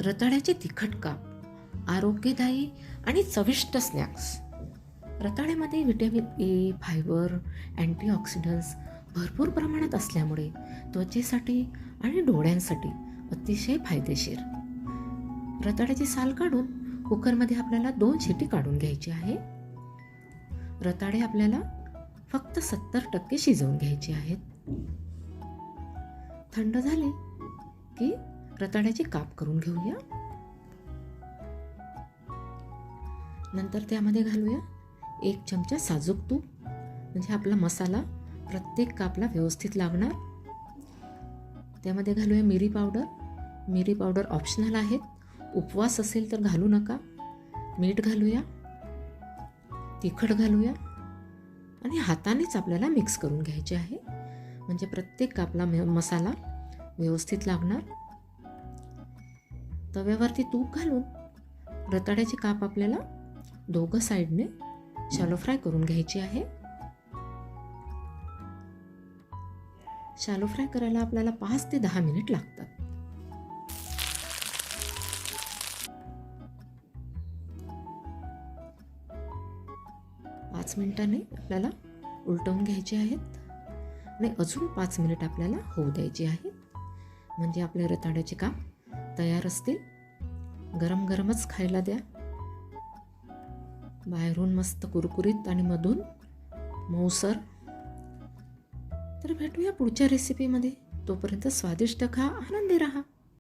रताळ्याचे तिखट काप, आरोग्यदायी आणि चविष्ट स्नॅक्स. रताळ्यामध्ये व्हिटॅमिन ए, फायबर, अँटीऑक्सिडंट्स भरपूर प्रमाणात असल्यामुळे त्वचेसाठी आणि डोळ्यांसाठी अतिशय फायदेशीर. रताळ्याची साल काढून कुकरमध्ये आपल्याला 2 शिटी काढून घ्यायची आहे. रताळे आपल्याला फक्त 70% शिजवून घ्यायचे आहेत. थंड झाले की रताळ्याचे काप करून घेऊया. नंतर त्यामध्ये घालूया 1 चमचा साजूक तूप, म्हणजे आपला मसाला प्रत्येक कापला व्यवस्थित लागणार. त्यामध्ये घालूया मिरी पावडर. मिरी पावडर ऑप्शनल आहेत, उपवास असेल तर घालू नका. मीठ घालूया, तिखट घालूया आणि हातानेच आपल्याला मिक्स करून घ्यायचे आहे, म्हणजे प्रत्येक कापला मसाला व्यवस्थित लागणार. तव्यावरती तूप घालून रताळ्याचे काप आपल्याला दोघं साईडने शॅलो फ्राय करून घ्यायची आहे. शॅलो फ्राय करायला आपल्याला 5 ते 10 मिनिट लागतात. पाच मिनिटांनी आपल्याला उलटवून घ्यायचे आहेत आणि अजून 5 मिनिट आपल्याला होऊ द्यायचे आहेत, म्हणजे आपले रताळ्याचे काप तयार असतील. गरम गरमच खायला द्या. बाहेरून मस्त कुरकुरीत आणि मधून मऊसर. तर भेटूया पुढच्या रेसिपीमध्ये. तोपर्यंत स्वादिष्ट खा, आनंदी राहा.